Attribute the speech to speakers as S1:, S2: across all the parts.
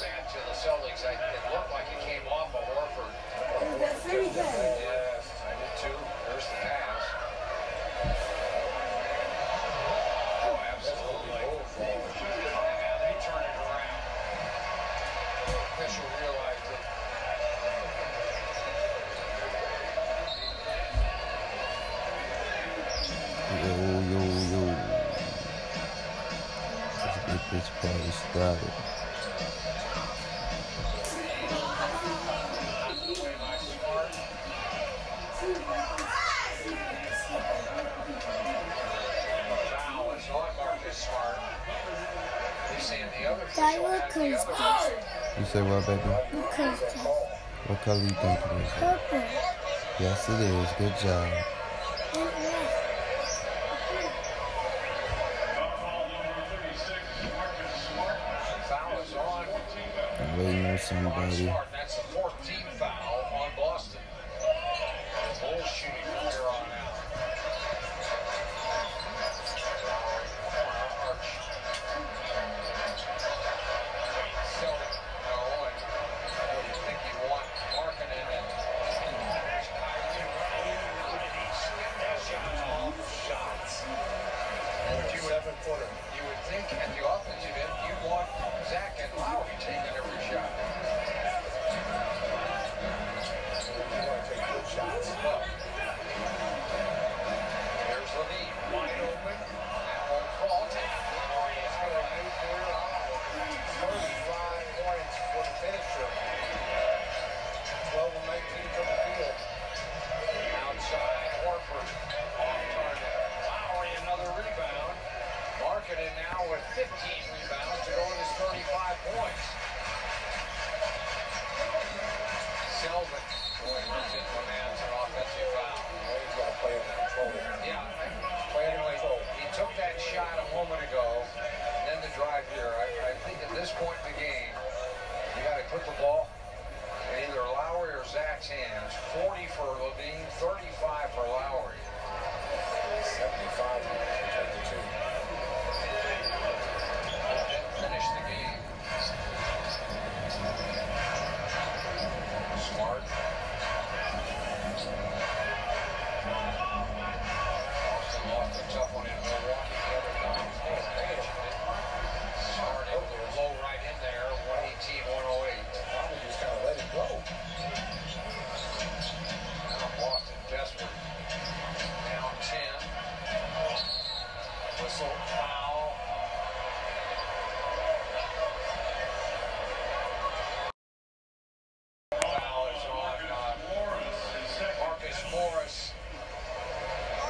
S1: that to the Celtics. It looked like it came off of Horford.
S2: That's very good.
S1: Yes, I did too. There's the pass. Oh, absolutely. And they turn it around. Official realized it.
S3: Yo. Let's get this party started. You say what, baby? What color you think it is?
S2: Purple.
S3: Yes, it is. Good job. I'm waiting on somebody.
S1: That's the 14th foul on Boston. Bulls shooting from here on out. So, what do you think you want? Marketing and there's Kyrie. Shots. You would think at the offensive end, you want Zach and Lowry taking every shot. You want to take good shots. There's Levine, wide open. That won't fall. Lowry is going to move there. 35 points for the finisher. 12 of 19 from the field. Outside, Horford. Off target. Lowry, another rebound. Marketing now with 15 rebounds to go with his 35 points. Selvin, boy, runs into a man. It's an offensive foul. He's got to play under control. Yeah, play under control. He took that shot a moment ago, and then the drive here. I think at this point in the game, you got to put the ball in either Lowry or Zach's hands. 40 for Levine, 35 for Lowry. 75 between the two. Finish the game. Smart. Boston lost a tough one in Milwaukee the other night. Smart able to blow right in there. 118-108. Probably just kind of let it go. Now Boston desperate. Down 10. Whistle. Foul. Morris,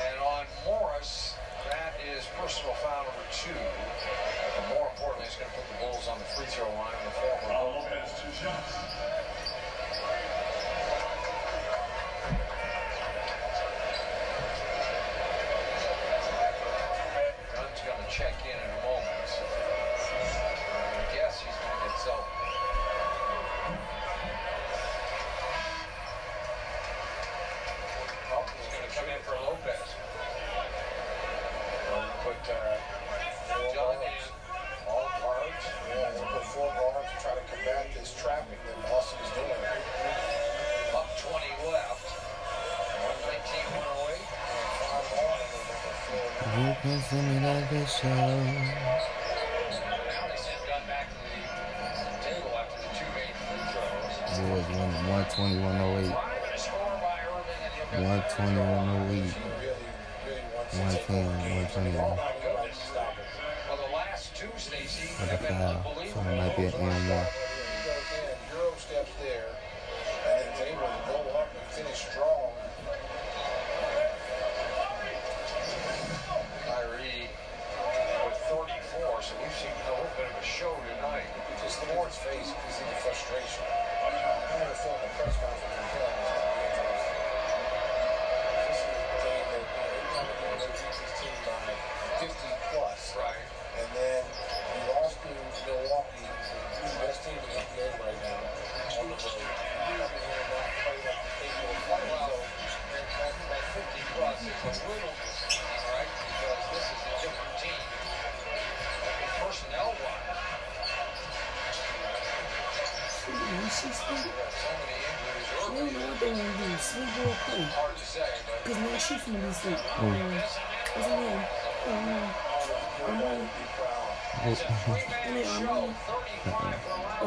S1: and on Morris, that is personal foul number 2. But more importantly, it's going to put the Bulls on the free throw line in the form of Lopez. 2 shots. Dunn's going to check in a moment. I guess he's going to get self. Come in for Lopez. Put John in. All guards. Yeah, we'll put 4 guards to try to combat this trapping that Boston is doing. Up 20 left. 119-108. And 5 on.
S3: You can send me like this show.
S1: Now they send Dunn back to the table after the 2 made free throws.
S3: It was 120-108. 120-108. 110-121.
S1: Well, the last 2, Stacey, have been unbelievable.
S3: So it might be an N1.
S1: Euro steps there, and then is able to go up and finish strong. Kyrie with 34, so we've seen a little bit of a show tonight. Just the Lord's face, you can see the frustration. I never felt the press conference in film was going to be interesting. This is a game that, they beat this team by 50 plus. Right. And then we lost to Milwaukee, who's the best team in the NBA right now, on the road. Coming here and not play like the capable of playing. Well, that 50 plus is a little misleading, right? Because this is a different team. Personnel-wise.
S2: when she sleep, she don't know what they want to do, sleep or play. Because now she finna be asleep. What's her name?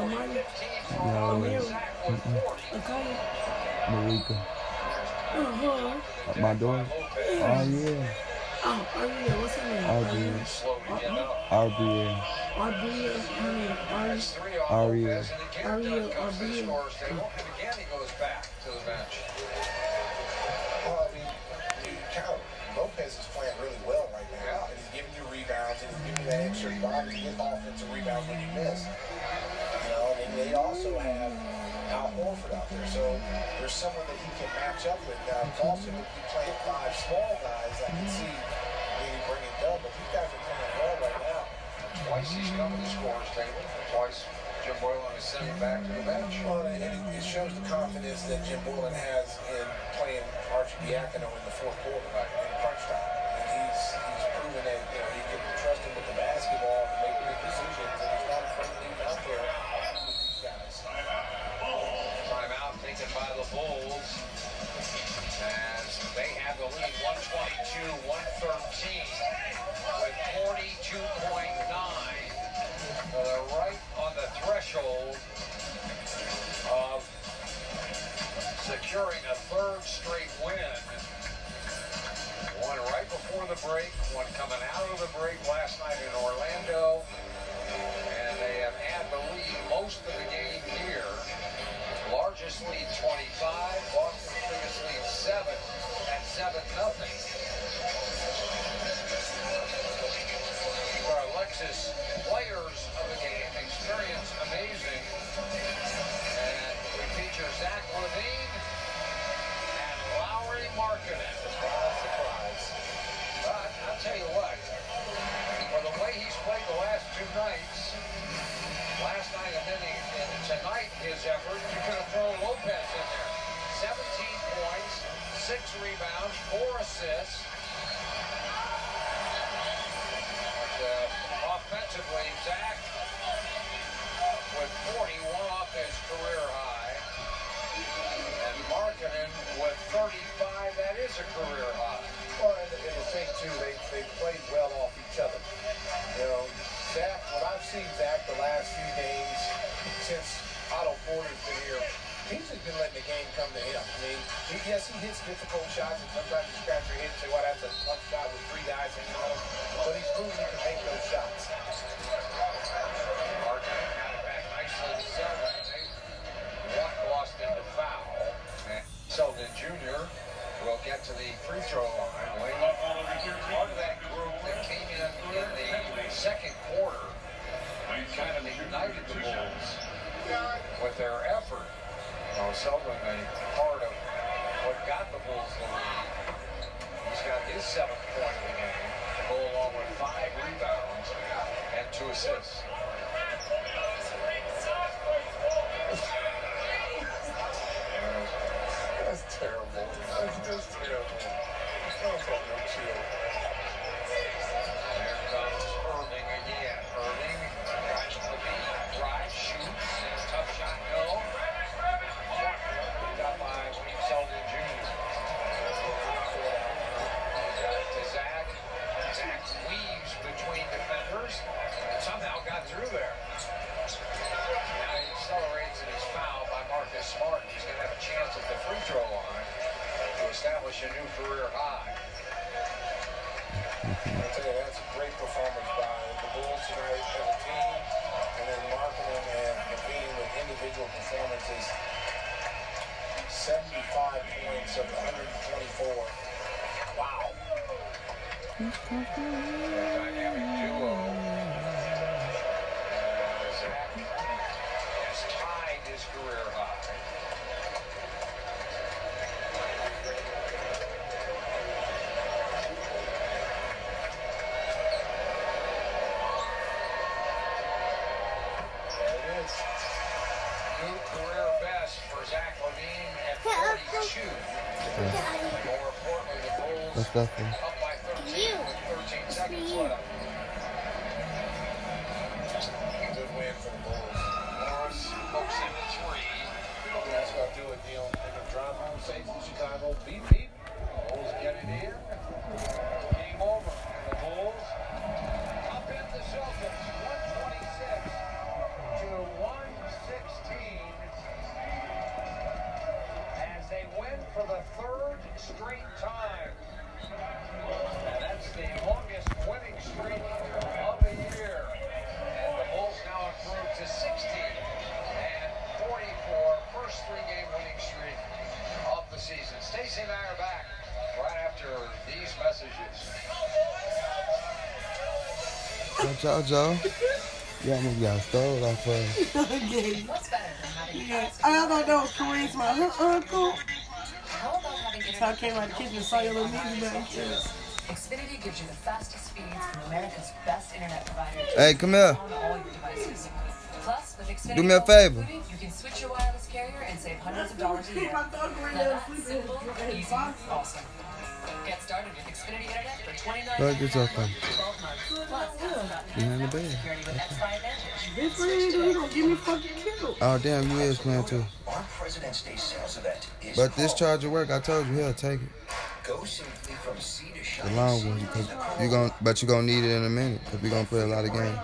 S2: Armani. Akaya.
S3: Marika.
S2: Uh-huh.
S3: My daughter? Oh, yeah.
S2: Oh, yeah. What's her name?
S3: Arbia. Aria.
S1: Well, I mean, you count Lopez is playing really well right now, and he's giving you rebounds, and he's giving you that extra drive to get offensive rebounds when you miss. You know, and they also have Al Horford out there, so there's someone that he can match up with. Now, if Boston would be playing 5 small guys, I can see maybe bringing Doug, but these guys are playing well right now.
S4: Twice he's come to the scorer's table, twice Jim Boylan has sent him back to the bench.
S1: Well, and it shows the confidence that Jim Boylan has in playing Archidiakono in the fourth quarter, in crunch time. And he's proven that he can trust him with the basketball to make big decisions, and he's not afraid to leave out there with these guys.
S4: Timeout taken by the Bulls as they have the lead 122-113 with 42.9. They're right on the threshold of securing a 3rd straight win. One right before the break, one coming out of the break last night in Orlando. And they have had the lead most of the game here. Largest lead 25, Boston's biggest lead 7 at 7-0. For Alexis, players of the game, experience amazing. And we feature Zach Levine and Lowry Markkanen.
S1: Surprise.
S4: But I'll tell you what, for the way he's played the last 2 nights, last night and then tonight his effort, you could have thrown Lopez in there. 17 points, 6 rebounds, 4 assists. Offensively, Zach with 41 off his career high, and Markkanen with 35. That is a career high.
S1: Well, and the thing too, they played well off each other. You know, Zach, what I've seen Zach the last few games since Otto Porter's been here, he's just been letting the game come to him. I mean, yes, he hits difficult shots, and sometimes you scratch your head and say, well, that's a tough shot with 3 guys hanging on him. But he's proven he can make those shots.
S4: Markkanen got it back nicely to Selden. They lost into foul. And Selden Jr. will get to the free throw line. Part of that group that came in the second quarter kind of ignited the Bulls with their effort. Selden, a part of what got the Bulls the lead. He's got his 7th point of the game to go along with 5 rebounds and 2 assists.
S1: That's terrible. That's just terrible. That's no chill.
S4: There comes Irving again. Irving tries to drive, shoots, tough shot, no. Picked up by Selden Jr. Got it to Zach. Zach weaves between defenders and somehow got through there. Now he accelerates and he's fouled by Marcus Smart. He's going to have a chance at the free throw line to establish a new career high.
S1: I'll tell you, that's a great performance by the Bulls tonight as a team, and then Markkanen and Levine with individual performances. 75 points of 124. Wow.
S4: Dynamic duo. Zach has tied his career high.
S1: There it is.
S4: New career best for Zach Levine at 42. More importantly, the Bulls
S3: What's that for?
S4: up by 13 with 13 seconds left.
S1: Good win for the Bulls.
S4: Morris hooks in 3.
S3: Joe. Yeah, I got stole off of her.
S2: Okay. Yeah. I thought that was Kareem's my uncle. So I came out of the kitchen and saw your little music back too.
S5: Xfinity gives you the fastest speeds from America's best internet provider.
S3: Hey, come here.
S5: On all your devices. Plus, with Xfinity,
S3: do me a favor.
S5: You can switch your wireless carrier and save hundreds of dollars a year. Now that's simple, easy, awesome. Get started with Xfinity Internet for $29.99 for 12 months. Plus,
S3: Behind the bed.
S5: security with X-Fi Advantage.
S2: This man, he gonna give me fucking killed.
S3: Oh, damn, you is playing too.
S6: Our President's Day sales event is
S3: But this charger work, I told you, he'll take it.
S6: Go simply from sea to shine.
S3: The long one, because you're gonna need it in a minute, because we're gonna play a lot of games.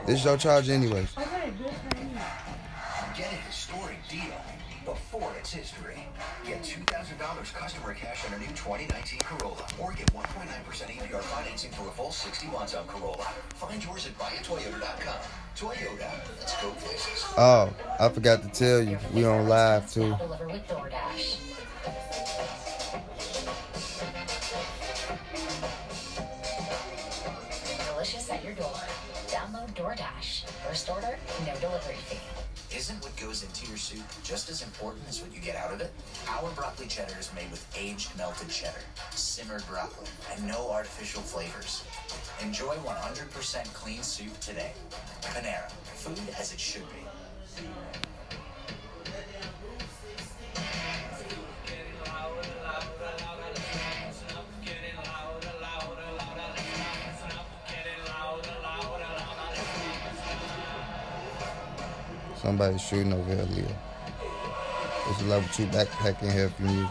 S3: This is your charger anyways.
S6: Get a historic deal before it's history. Get $2,000 customer cash on a new 2019 Corolla, or get 1.9% APR financing for a full 60 months on Corolla. Find yours at buyatoyota.com. Toyota, let's go places.
S3: Oh, I forgot to tell you, we on live too.
S5: Deliver with DoorDash. Delicious at your door. Download DoorDash. First order, no delivery fee.
S6: Isn't what goes into your soup just as important as what you get out of it? Our broccoli cheddar is made with aged melted cheddar, simmered broccoli, and no artificial flavors. Enjoy 100% clean soup today. Panera, food as it should be.
S3: Somebody's shooting over here, Leo. There's a level 2 backpack in here for you.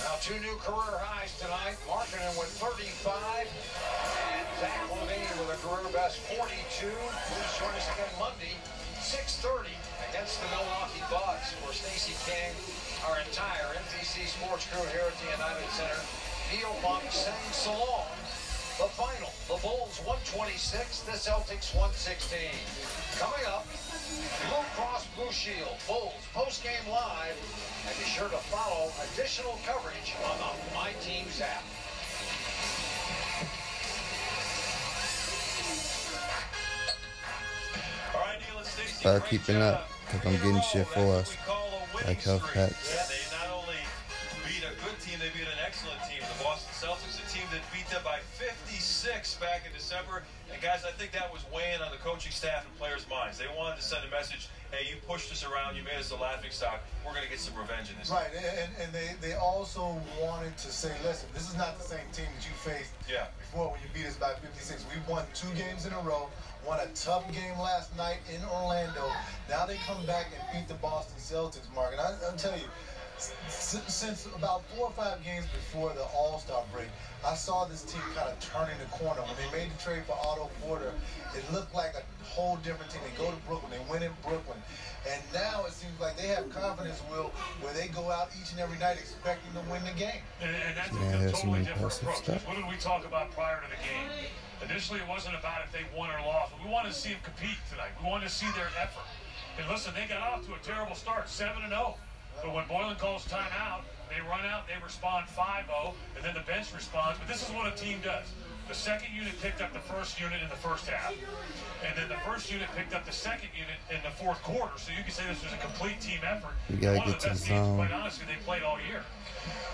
S4: Now, 2 new career highs tonight. Markkinen with 35. And Zach Levine with a career best 42. Please join us again Monday, 6:30 against the Milwaukee Bucks, where Stacey King, our entire MTC Sports crew here at the United Center, Neil Monk sings so long. The final, the Bulls 126, the Celtics 116. Coming up, Blue Cross Blue Shield, Bulls post-game live, and be sure to follow additional coverage on the My Teams app.
S3: Start keeping up, because I'm getting shit for us, like health packs.
S7: Yeah, they not only beat a good team, they beat an excellent team. The Boston Celtics, a team that beat them by 56 back in December. And guys, I think that was weighing on the coaching staff and players' minds. They wanted to send a message, hey, you pushed us around, you made us a laughing stock. We're going to get some revenge in this game.
S1: Right, and they also wanted to say, listen, this is not the same team that you faced before when you beat us by 56. We won 2 games in a row. Won a tough game last night in Orlando. Now they come back and beat the Boston Celtics, Mark. And I'll tell you, since about 4 or 5 games before the All-Star break, I saw this team kind of turning the corner. When they made the trade for Otto Porter, it looked like a whole different team. They go to Brooklyn, they win in Brooklyn. And now it seems like they have confidence, Will, where they go out each and every night expecting to win the game.
S8: And that's a totally different approach. What did we talk about prior to the game? Initially, it wasn't about if they won or lost. We wanted to see them compete tonight. We wanted to see their effort. And listen, they got off to a terrible start, 7-0. But when Boylan calls timeout, they run out, they respond 5-0, and then the bench responds. But this is what a team does. The second unit picked up the first unit in the first half, and then the first unit picked up the second unit in the fourth quarter. So you can say this was a complete team effort.
S3: You gotta
S8: One
S3: get
S8: of the
S3: to
S8: best
S3: the
S8: teams,
S3: zone.
S8: quite honestly, they played all year.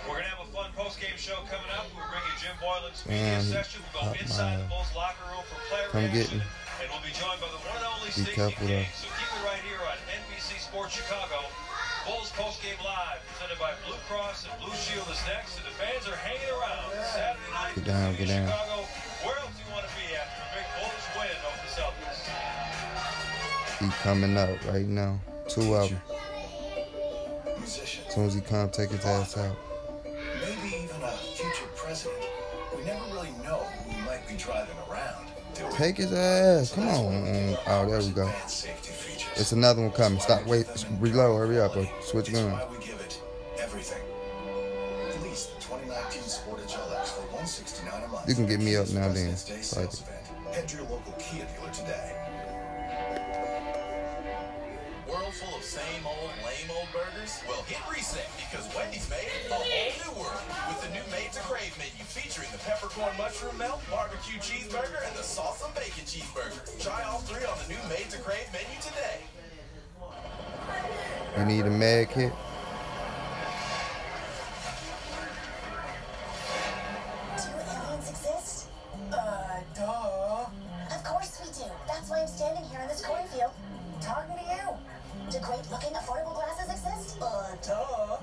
S7: We're going to have a fun post-game show coming up. We'll bring you Jim Boylan's media session. We'll go inside the Bulls locker room for player reaction. And we'll be joined by the one and only Stacey King. So keep it right here on NBC Sports Chicago. Bulls post-game live, presented by Blue Cross and Blue Shield is next. And the fans are hanging around Saturday night in Chicago. Where else do you want to be after a big Bulls win over the Celtics?
S3: He coming up right now. 2 of them. As soon as he come, take his ass out.
S6: Maybe even a future president. We never really know who might be driving around.
S3: Take his ass. Come on. Oh, there we go. It's another one coming. Stop, wait, reload, hurry up, or switch gun.
S6: Why we give it everything. Lease the 2019 Sportage LX for $169 a month.
S3: You can get me up now, then.
S6: Head to your local Kia dealer today.
S9: same old lame old burgers? Well, hit reset because Wendy's made a whole new world with the new Made to Crave menu featuring the peppercorn mushroom melt, barbecue cheeseburger, and the salsa bacon cheeseburger. Try all three on the new Made to Crave menu today.
S3: You need a med kit?
S10: Do aliens exist? Duh. Of course we do. That's why I'm standing here in this cornfield talking to you. Do great-looking, affordable glasses exist? Duh.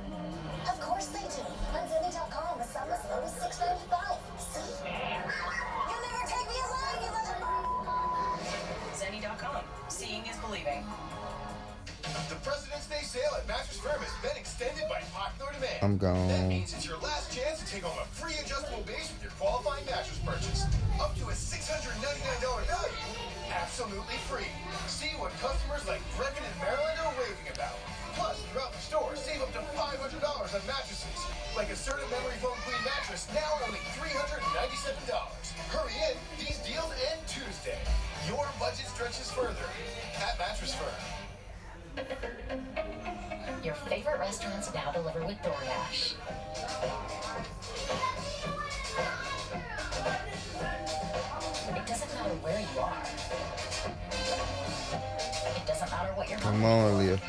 S10: Of course they do. On Zenny.com, the sum as low as $6.95. See? You'll never take me alive, you little...
S5: Zenny.com. Seeing is believing.
S9: The President's Day sale at Mattress Firm has been extended by popular demand.
S3: I'm gone.
S9: That means it's your last chance to take home a free adjustable base with your qualifying mattress purchase. Up to a $699 value, absolutely free. See what customers like Brecken and Maryland are raving about. Plus, throughout the store, save up to $500 on mattresses. Like a Certa Memory Foam Queen mattress, now only $397. Hurry in, these deals end Tuesday. Your budget stretches further at Mattress Firm.
S10: Your favorite restaurants now deliver with DoorDash. It doesn't matter where you are. It doesn't matter what you're
S3: Come on, Leah.
S10: It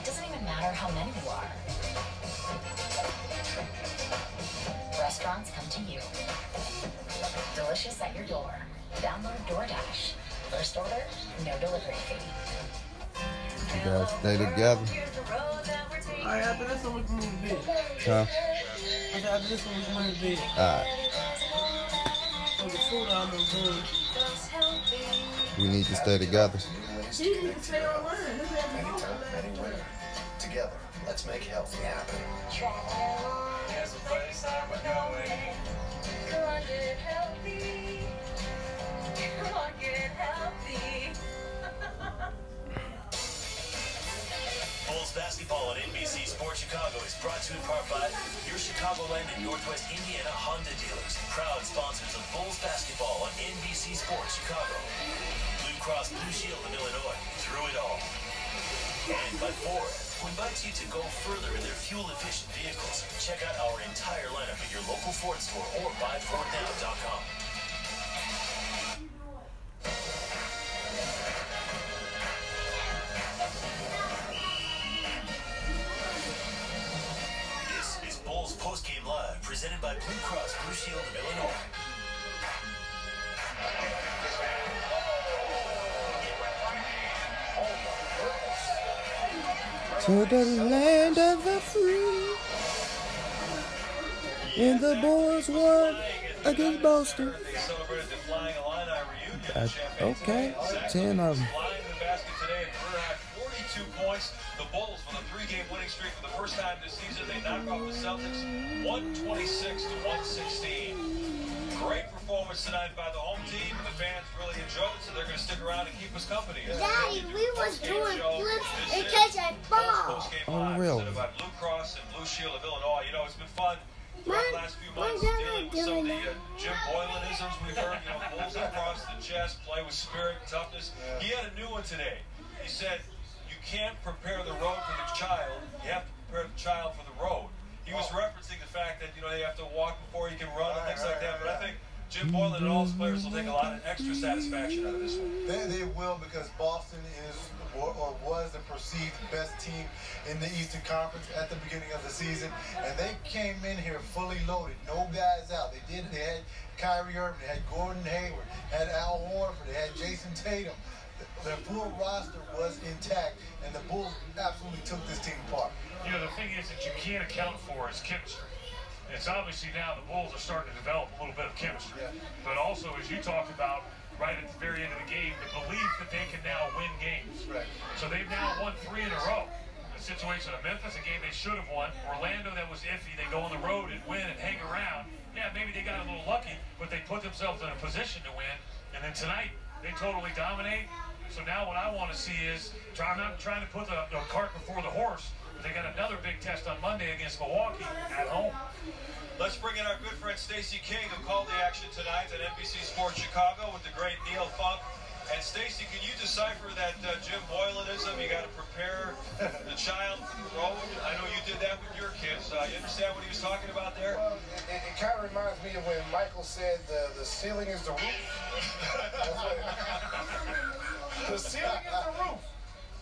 S10: doesn't even matter how many you are. Restaurants come to you. Delicious at your door. Download DoorDash. First order, no delivery fee.
S3: You guys stay together.
S2: Alright, after this one, we can move to bed.
S3: Huh?
S2: After this one, we can move to bed.
S3: Alright.
S2: So the food out of the room.
S3: We need to stay together.
S2: You need to stay online.
S9: Anytime, anywhere. Together, let's make healthy happen.
S5: There's a place I'm going. Come on, get healthy. Come on, get healthy.
S11: Bulls basketball on NBC Sports Chicago is brought to you in part by your Chicagoland and Northwest Indiana Honda dealers, proud sponsors of Bulls basketball on NBC Sports Chicago. Blue Cross Blue Shield of Illinois, through it all. And by Ford, who invites you to go further in their fuel-efficient vehicles. Check out our entire lineup at your local Ford store or buyfordnow.com. Postgame Live, presented by Blue Cross Blue Shield of Illinois.
S3: To the land of the free. And the boys won against Boston.
S7: They celebrated the Flying Illini reunion.
S3: Okay, 10 of them.
S7: Flying in the basket today at career high 42 points. The Bulls with a 3-game winning streak for the first time this season. They knocked off the Celtics 126 to 116. Great performance tonight by the home team, and the fans really enjoyed it, so they're going to stick around and keep us company.
S12: Daddy, we was doing flips in case I fall.
S3: Oh, really?
S7: Presented by Blue Cross and Blue Shield of Illinois. You know, it's been fun throughout the last few months dealing with some of the Jim Boylan-isms we've heard. You know, bulls across the chest, play with spirit, toughness. He had a new one today. He said, you can't prepare the road for the child. You have to prepare the child for the road. He was referencing the fact that, you know, they have to walk before you can run and things like that. But I think Jim Boylan and all his players will take a lot of extra satisfaction out of this one.
S1: They will, because Boston is or was the perceived best team in the Eastern Conference at the beginning of the season, and they came in here fully loaded, no guys out. They had Kyrie Irving, they had Gordon Hayward, had Al Horford, they had Jason Tatum. Their full roster was intact, and the Bulls absolutely took this team apart.
S8: You know, the thing is that you can't account for is chemistry. It's obviously now the Bulls are starting to develop a little bit of chemistry. Yeah. But also, as you talked about right at the very end of the game, the belief that they can now win games.
S1: Right.
S8: So they've now won 3 in a row. The situation of Memphis, a game they should have won. Orlando, that was iffy. They go on the road and win and hang around. Yeah, maybe they got a little lucky, but they put themselves in a position to win. And then tonight, they totally dominate. So now what I want to see is, I'm not trying to put the cart before the horse, but they got another big test on Monday against Milwaukee at home.
S7: Let's bring in our good friend Stacey King, who called the action tonight at NBC Sports Chicago with the great Neil Funk. And Stacy, can you decipher that Jim Boylanism? You got to prepare the child for the road. I know you did that with your kids. You understand what he was talking about there?
S1: Well, it kind of reminds me of when Michael said the ceiling is the roof. The ceiling is the roof.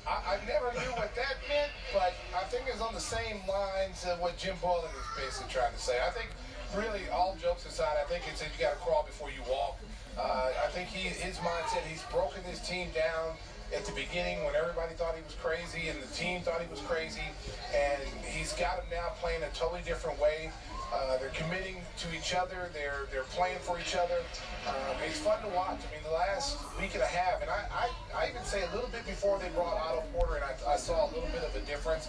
S1: I never knew what that meant, but I think it's on the same lines of what Jim Boylan is basically trying to say. I think, really, all jokes aside, I think it's that you got to crawl before you walk. I think his mindset, he's broken his team down at the beginning when everybody thought he was crazy and the team thought he was crazy, and he's got them now playing a totally different way. They're committing to each other. They're playing for each other. It's fun to watch. I mean, the last week and a half, and I even say a little bit before they brought Otto Porter, and I saw a little bit of a difference.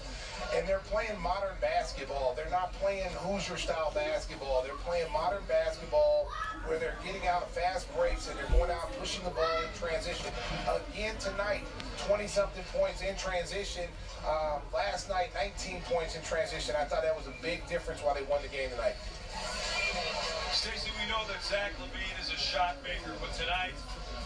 S1: And they're playing modern basketball. They're not playing Hoosier-style basketball. They're playing modern basketball where they're getting out fast breaks and they're going out pushing the ball in transition. Again tonight, 20-something points in transition. Last night, 19 points in transition. I thought that was a big difference why they won the game tonight.
S7: Stacey, we know that Zach LaVine is a shot maker, but tonight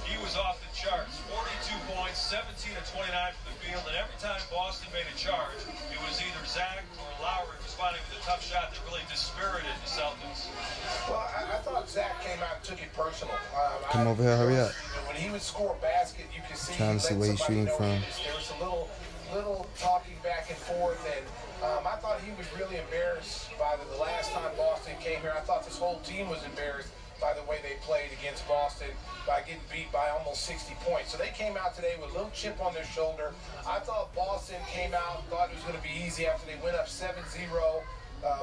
S7: he was off the charts. 42 points, 17 of 29 from the field, and every time Boston made a charge, it was either Zach or Lowry responding with a tough shot that really dispirited the Celtics.
S1: Well, I thought Zach came out and took it personal.
S3: Come over here, hurry up.
S1: When he would score a basket, you could see
S3: trying to see where he's shooting from.
S1: There was a little talking back and forth, and I thought he was really embarrassed by the last time Boston came here. I thought this whole team was embarrassed by the way they played against Boston, by getting beat by almost 60 points. So they came out today with a little chip on their shoulder. I thought Boston came out, thought it was going to be easy after they went up 7-0.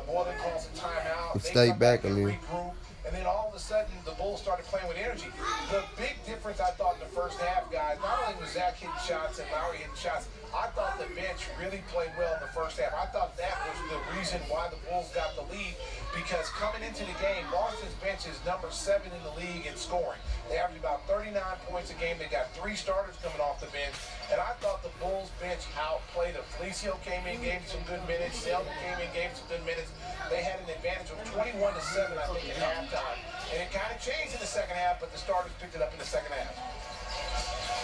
S1: Boylan calls a timeout.
S3: Stay back a little.
S1: And then all of a sudden, the Bulls started playing with energy. The big difference I thought in the first half, guys, not only was Zach hitting shots and Lowry hitting shots, I thought the bench really played well in the first half. I thought that was the reason why the Bulls got the lead, because coming into the game, Boston's bench is number 7 in the league in scoring. They average about 39 points a game. They got 3 starters coming off the bench. And I thought the Bulls bench outplayed them. Felicio came in, gave some good minutes. Selden came in, gave some good minutes. They had an advantage of 21-7, I think, at halftime. And it kind of changed in the second half, but the starters picked it up in the second half.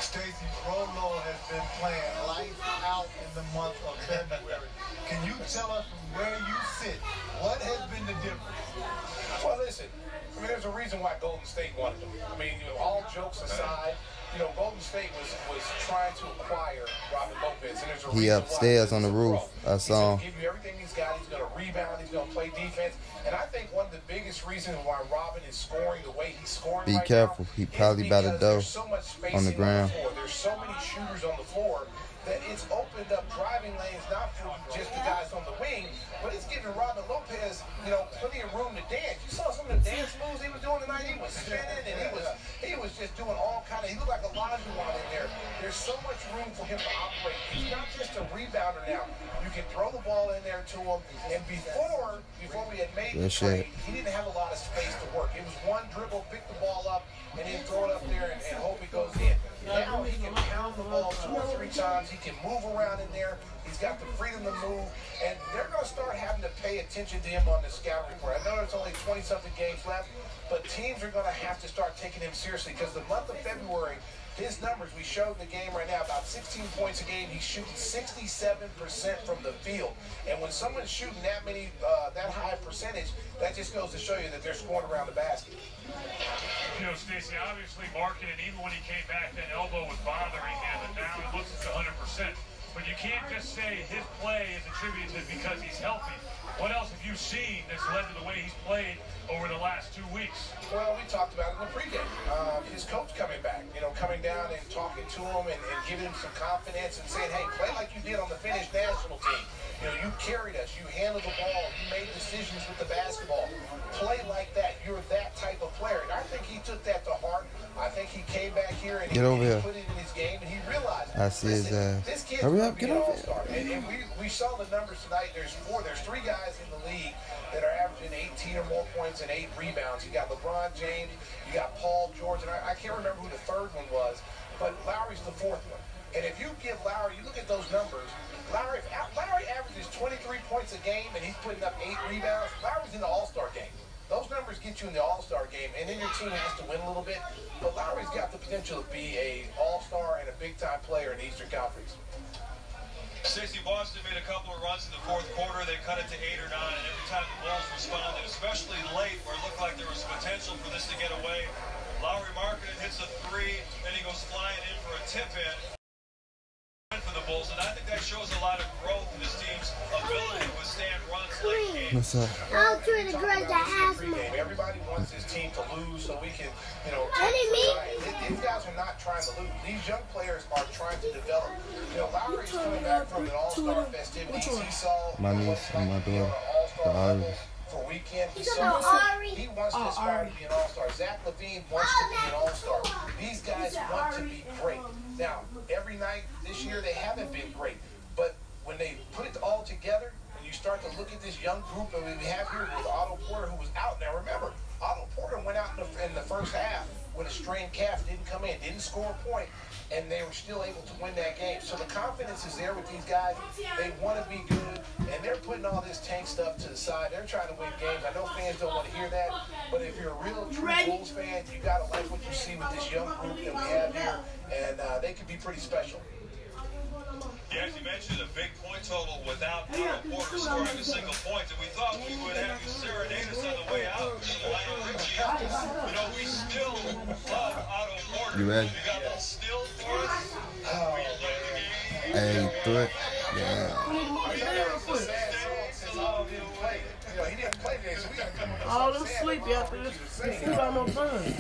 S13: Stacey, Rolo has been playing lights out in the month of February. Can you tell us from where you sit, what has been the difference?
S1: Well, listen, I mean, there's a reason why Golden State wanted him. I mean, all jokes aside, Golden State was trying to acquire Robin Lopez, and there's a
S3: he
S1: reason
S3: upstairs
S1: why
S3: on the roof. I saw him.
S1: He's going to give you everything he's got. He's going to rebound. He's going to play defense. And I think one of the biggest reasons why Robin is scoring the way he's scoring
S3: Be
S1: right
S3: careful.
S1: now
S3: He probably by the door
S1: so much spacing
S3: on the ground.
S1: There's so many shooters on the floor that it's opened up driving lanes, not for just the guys on the wing, but it's giving Robin Lopez, plenty of room to dance. You saw some of the dance moves he was doing tonight. He was spinning, and he was just doing all kind of. He looked like a Olajuwon in there. There's so much room for him to operate. He's not just a rebounder now. You can throw the ball in there to him. And before we had made the trade, he didn't have a lot of space to work. It was one dribble, pick the ball up, and then throw it up there and hope it goes in. Now he can pound the ball 2 or 3 times. He can move around in there. He's got the freedom to move. And they're going to start having to pay attention to him on the scout report. I know there's only 20-something games left, but teams are going to have to start taking him seriously, because the month of February, his numbers, we showed in the game right now, about 16 points a game. He's shooting 67% from the field. And when someone's shooting that many, that high percentage, that just goes to show you that they're scoring around the basket.
S8: Stacey, obviously marketing, even when he came back, that elbow was bothering him, and now it looks at 100%. But you can't just say his play is attributed because he's healthy. What else have you seen that's led to the way he's played over the last 2 weeks?
S1: Well, we talked about it in the pregame. His coach coming back, coming down and talking to him and giving him some confidence and saying, hey, play like you did on the Finnish national team. You carried us. You handled the ball. You made decisions with the basketball. Play like that. You're that type of player. And I think he took that to heart. I think he came back here and he put it in his game, and he realized,
S3: I see his
S1: this kid's
S3: hurry
S1: going
S3: up,
S1: to be
S3: get
S1: an
S3: over
S1: all-star. And we saw the numbers tonight. There's 3 guys in the league that are averaging 18 or more points and 8 rebounds. You got LeBron James, you got Paul George, and I can't remember who the 3rd one was, but Lowry's the 4th one. And if you give Lowry, you look at those numbers, Lowry averages 23 points a game and he's putting up 8 rebounds. Lowry's in the all-star game. Those numbers
S9: get you in the All-Star game, and then your team has to win a little bit. But Lowry's got the potential to be a All-Star and a big-time player in the Eastern Conference.
S7: Stacey, Boston made a couple of runs in the fourth quarter. They cut it to 8 or 9, and every time the Bulls responded, especially late, where it looked like there was potential for this to get away, Lowry Markkanen hits a 3, then he goes flying in for a tip-in for the Bulls, and I think that shows a lot of growth in this team's ability to withstand runs like games.
S3: What's up?
S12: I'll try to grab the asthma.
S9: Everybody wants his team to lose so we can, you know, these guys are not trying to lose. These young players are trying to develop. You know, Lowry's coming back from an all-star festivities. He saw
S3: my niece and my daughter, the Irish.
S9: For weekend, he wants to aspire to be an all-star. Zach LaVine wants to be an all-star. These guys want to be great. Now, every night this year they haven't been great, but when they put it all together and you start to look at this young group that we have here with Otto Porter, who was out. Now remember, Otto Porter went out in the first half with a strained calf, didn't come in, didn't score a point, and they were still able to win that game. So the confidence is there with these guys. They want to be good, and they're putting all this tank stuff to the side. They're trying to win games. I know fans don't want to hear that, but if you're a real true Bulls fan, you got to like what you see with this young group that we have here, and they could be pretty special.
S7: Yeah, as you mentioned, a big point total without Otto Porter scoring a single point, and we thought we would have you serenade us on the way out. Lionel Richie, you know, we still love Otto Porter.
S3: You ready?
S7: You got a little still for us? We play the game.
S3: Hey, threat. Yeah.
S9: He didn't play today, so we got to come up with
S2: all them sleepy after this. This is almost done.